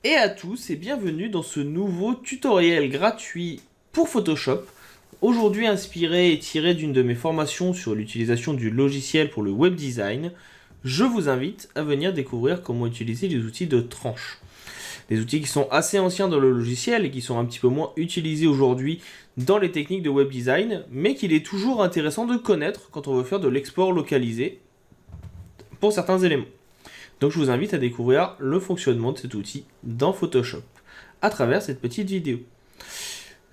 Et à tous et bienvenue dans ce nouveau tutoriel gratuit pour Photoshop. Aujourd'hui inspiré et tiré d'une de mes formations sur l'utilisation du logiciel pour le web design, je vous invite à venir découvrir comment utiliser les outils de tranche. Des outils qui sont assez anciens dans le logiciel et qui sont un petit peu moins utilisés aujourd'hui dans les techniques de web design, mais qu'il est toujours intéressant de connaître quand on veut faire de l'export localisé pour certains éléments. Donc je vous invite à découvrir le fonctionnement de cet outil dans Photoshop à travers cette petite vidéo.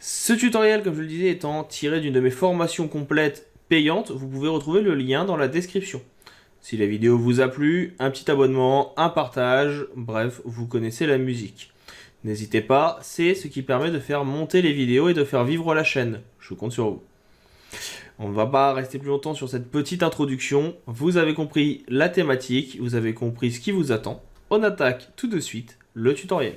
Ce tutoriel, comme je le disais, étant tiré d'une de mes formations complètes payantes, vous pouvez retrouver le lien dans la description. Si la vidéo vous a plu, un petit abonnement, un partage, bref, vous connaissez la musique. N'hésitez pas, c'est ce qui permet de faire monter les vidéos et de faire vivre la chaîne. Je compte sur vous. On ne va pas rester plus longtemps sur cette petite introduction. Vous avez compris la thématique, vous avez compris ce qui vous attend. On attaque tout de suite le tutoriel.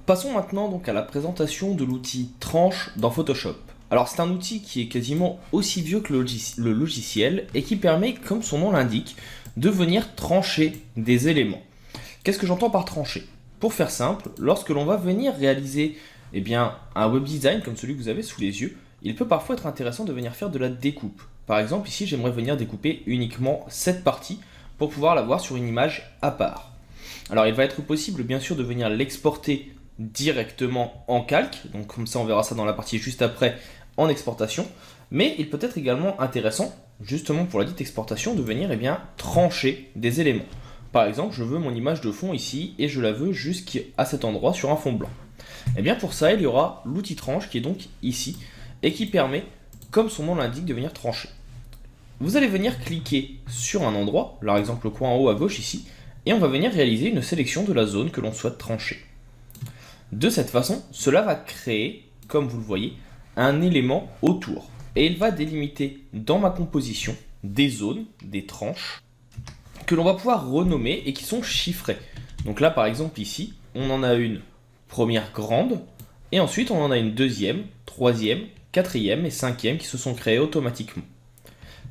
Passons maintenant donc à la présentation de l'outil Tranche dans Photoshop. Alors c'est un outil qui est quasiment aussi vieux que le logiciel et qui permet, comme son nom l'indique, de venir trancher des éléments. Qu'est-ce que j'entends par trancher? Pour faire simple, lorsque l'on va venir réaliser un web design comme celui que vous avez sous les yeux, il peut parfois être intéressant de venir faire de la découpe. Par exemple, ici j'aimerais venir découper uniquement cette partie pour pouvoir la voir sur une image à part. Alors il va être possible bien sûr de venir l'exporter directement en calque, donc comme ça on verra ça dans la partie juste après en exportation, mais il peut être également intéressant, justement pour la dite exportation, de venir trancher des éléments. Par exemple, je veux mon image de fond ici et je la veux jusqu'à cet endroit sur un fond blanc. Et bien pour ça, il y aura l'outil tranche qui est donc ici et qui permet, comme son nom l'indique, de venir trancher. Vous allez venir cliquer sur un endroit, par exemple le coin en haut à gauche ici, et on va venir réaliser une sélection de la zone que l'on souhaite trancher. De cette façon, cela va créer, comme vous le voyez, un élément autour. Et il va délimiter dans ma composition des zones, des tranches, que l'on va pouvoir renommer et qui sont chiffrées. Donc là, par exemple, ici, on en a une première grande, et ensuite on en a une deuxième, troisième, quatrième et cinquième qui se sont créées automatiquement.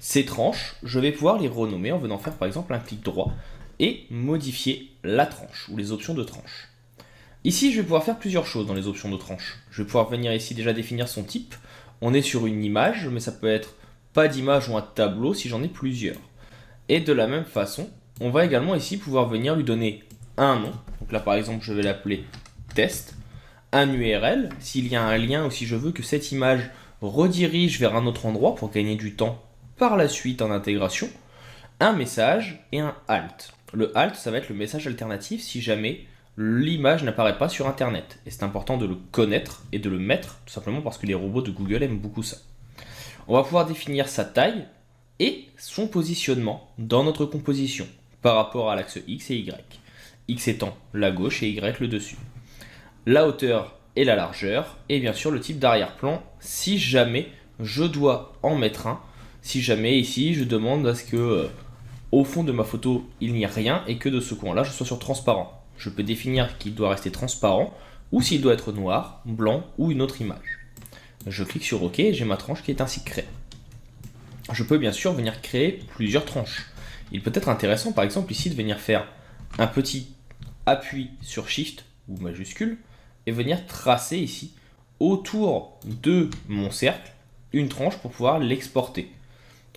Ces tranches, je vais pouvoir les renommer en venant faire par exemple un clic droit et modifier la tranche ou les options de tranche. Ici, je vais pouvoir faire plusieurs choses dans les options de tranche. Je vais pouvoir venir ici déjà définir son type. On est sur une image, mais ça peut être pas d'image ou un tableau si j'en ai plusieurs. Et de la même façon, on va également ici pouvoir venir lui donner un nom. Donc là par exemple, je vais l'appeler test, un URL, s'il y a un lien ou si je veux que cette image redirige vers un autre endroit pour gagner du temps par la suite en intégration, un message et un alt. Le alt, ça va être le message alternatif si jamais l'image n'apparaît pas sur internet. Et c'est important de le connaître et de le mettre, tout simplement parce que les robots de Google aiment beaucoup ça. On va pouvoir définir sa taille et son positionnement dans notre composition par rapport à l'axe X et Y. X étant la gauche et Y le dessus. La hauteur et la largeur, et bien sûr le type d'arrière-plan si jamais je dois en mettre un, si jamais ici je demande à ce que au fond de ma photo il n'y a rien et que de ce coin là je sois sur transparent. Je peux définir qu'il doit rester transparent ou s'il doit être noir, blanc ou une autre image. Je clique sur OK et j'ai ma tranche qui est ainsi créée. Je peux bien sûr venir créer plusieurs tranches. Il peut être intéressant par exemple ici de venir faire un petit appui sur Shift ou majuscule et venir tracer ici autour de mon cercle une tranche pour pouvoir l'exporter.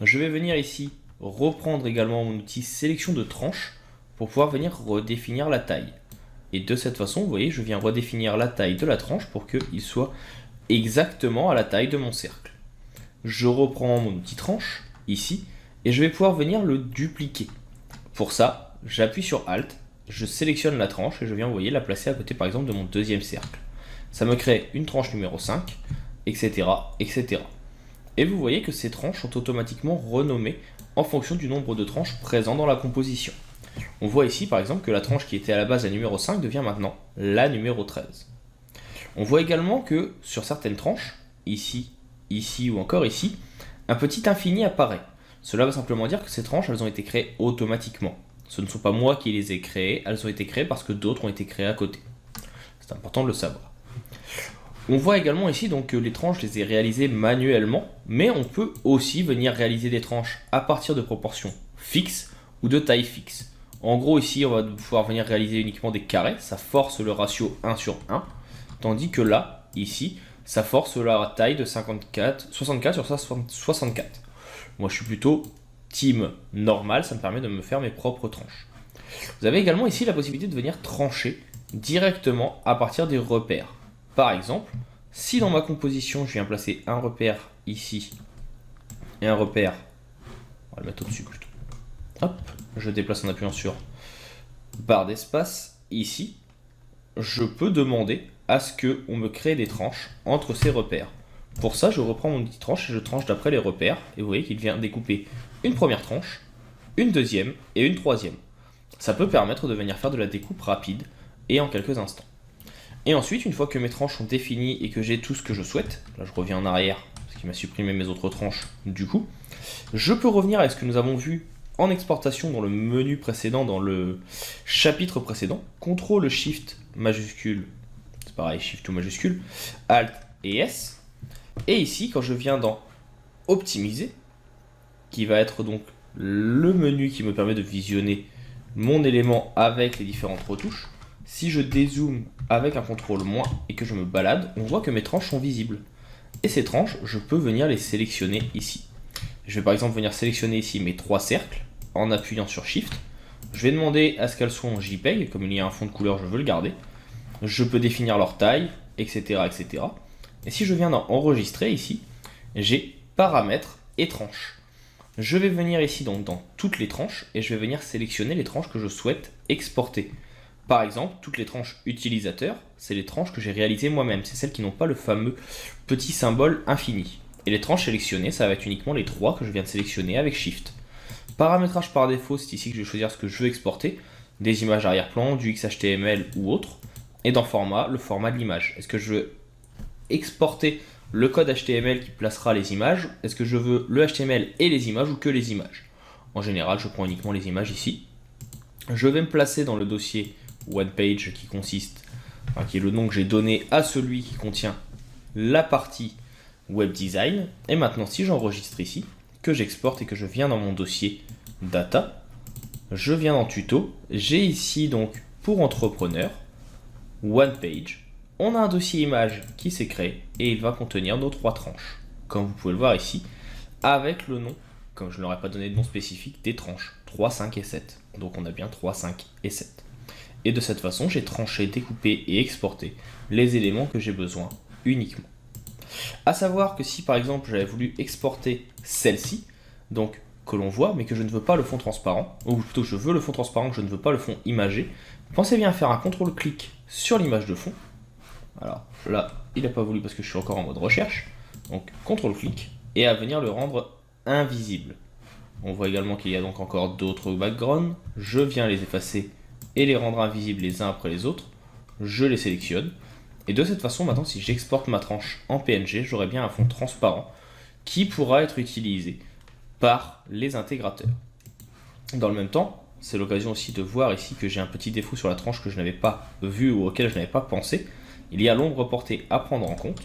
Je vais venir ici reprendre également mon outil sélection de tranches pour pouvoir venir redéfinir la taille. Et de cette façon, vous voyez, je viens redéfinir la taille de la tranche pour qu'il soit exactement à la taille de mon cercle. Je reprends mon outil tranche, ici, et je vais pouvoir venir le dupliquer. Pour ça, j'appuie sur Alt, je sélectionne la tranche et je viens, vous voyez, la placer à côté par exemple de mon deuxième cercle. Ça me crée une tranche numéro 5, etc., etc. Et vous voyez que ces tranches sont automatiquement renommées en fonction du nombre de tranches présents dans la composition. On voit ici par exemple que la tranche qui était à la base la numéro 5 devient maintenant la numéro 13. On voit également que sur certaines tranches, ici, ici ou encore ici, un petit infini apparaît. Cela veut simplement dire que ces tranches elles ont été créées automatiquement. Ce ne sont pas moi qui les ai créées, elles ont été créées parce que d'autres ont été créées à côté. C'est important de le savoir. On voit également ici donc que les tranches, je les ai réalisées manuellement, mais on peut aussi venir réaliser des tranches à partir de proportions fixes ou de taille fixe. En gros, ici, on va pouvoir venir réaliser uniquement des carrés. Ça force le ratio 1 sur 1. Tandis que là, ici, ça force la taille de 64 sur 64. Moi, je suis plutôt team normal. Ça me permet de me faire mes propres tranches. Vous avez également ici la possibilité de venir trancher directement à partir des repères. Par exemple, si dans ma composition, je viens placer un repère ici et un repère, on va le mettre au-dessus plutôt. Hop, je déplace en appuyant sur barre d'espace ici. Je peux demander à ce qu'on me crée des tranches entre ces repères. Pour ça, je reprends mon outil tranche et je tranche d'après les repères. Et vous voyez qu'il vient découper une première tranche, une deuxième et une troisième. Ça peut permettre de venir faire de la découpe rapide et en quelques instants. Et ensuite, une fois que mes tranches sont définies et que j'ai tout ce que je souhaite, là je reviens en arrière parce qu'il m'a supprimé mes autres tranches du coup, je peux revenir avec ce que nous avons vu en exportation dans le menu précédent, dans le chapitre précédent, CTRL SHIFT majuscule, c'est pareil, SHIFT ou majuscule, ALT et S. Et ici, quand je viens dans Optimiser, qui va être donc le menu qui me permet de visionner mon élément avec les différentes retouches, si je dézoome avec un CTRL- et que je me balade, on voit que mes tranches sont visibles. Et ces tranches, je peux venir les sélectionner ici. Je vais par exemple venir sélectionner ici mes 3 cercles en appuyant sur Shift. Je vais demander à ce qu'elles soient en JPEG, comme il y a un fond de couleur, je veux le garder. Je peux définir leur taille, etc. etc. Et si je viens dans Enregistrer ici, j'ai Paramètres et Tranches. Je vais venir ici donc dans toutes les tranches et je vais venir sélectionner les tranches que je souhaite exporter. Par exemple, toutes les tranches utilisateurs, c'est les tranches que j'ai réalisées moi-même. C'est celles qui n'ont pas le fameux petit symbole infini. Et les tranches sélectionnées, ça va être uniquement les 3 que je viens de sélectionner avec Shift. Paramétrage par défaut, c'est ici que je vais choisir ce que je veux exporter. Des images arrière-plan, du XHTML ou autre. Et dans Format, le format de l'image. Est-ce que je veux exporter le code HTML qui placera les images? Est-ce que je veux le HTML et les images ou que les images? En général, je prends uniquement les images ici. Je vais me placer dans le dossier OnePage qui est le nom que j'ai donné à celui qui contient la partie Web Design. Et maintenant, si j'enregistre ici, que j'exporte et que je viens dans mon dossier Data, je viens dans Tuto, j'ai ici donc pour entrepreneur, OnePage, on a un dossier image qui s'est créé et il va contenir nos 3 tranches, comme vous pouvez le voir ici, avec le nom, comme je ne leur ai pas donné de nom spécifique, des tranches 3, 5 et 7. Donc on a bien 3, 5 et 7. Et de cette façon, j'ai tranché, découpé et exporté les éléments que j'ai besoin uniquement. A savoir que si par exemple j'avais voulu exporter celle-ci, donc que l'on voit mais que je ne veux pas le fond transparent, ou plutôt je veux le fond transparent que je ne veux pas le fond imagé, pensez bien à faire un CTRL-clic sur l'image de fond. Alors là, il n'a pas voulu parce que je suis encore en mode recherche, donc CTRL-clic et à venir le rendre invisible. On voit également qu'il y a donc encore d'autres backgrounds, je viens les effacer et les rendre invisibles les uns après les autres, je les sélectionne. Et de cette façon, maintenant, si j'exporte ma tranche en PNG, j'aurai bien un fond transparent qui pourra être utilisé par les intégrateurs. Dans le même temps, c'est l'occasion aussi de voir ici que j'ai un petit défaut sur la tranche que je n'avais pas vu ou auquel je n'avais pas pensé. Il y a l'ombre portée à prendre en compte.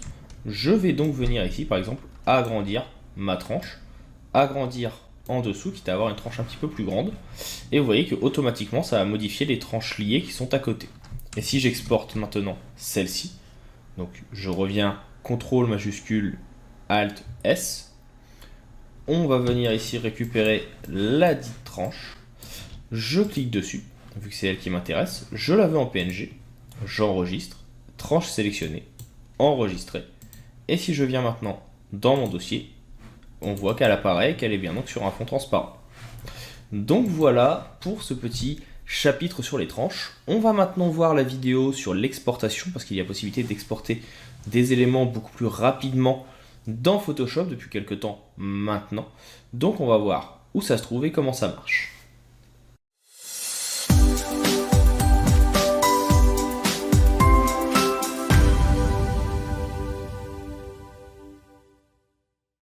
Je vais donc venir ici, par exemple, agrandir ma tranche, agrandir en dessous, quitte à avoir une tranche un petit peu plus grande. Et vous voyez que automatiquement, ça va modifier les tranches liées qui sont à côté. Et si j'exporte maintenant celle-ci, donc je reviens CTRL majuscule ALT S, on va venir ici récupérer la dite tranche, je clique dessus, vu que c'est elle qui m'intéresse, je la veux en PNG, j'enregistre, tranche sélectionnée, enregistrée, et si je viens maintenant dans mon dossier, on voit qu'elle apparaît, qu'elle est bien donc sur un fond transparent. Donc voilà pour ce petit chapitre sur les tranches. On va maintenant voir la vidéo sur l'exportation parce qu'il y a possibilité d'exporter des éléments beaucoup plus rapidement dans Photoshop depuis quelques temps maintenant. Donc on va voir où ça se trouve et comment ça marche.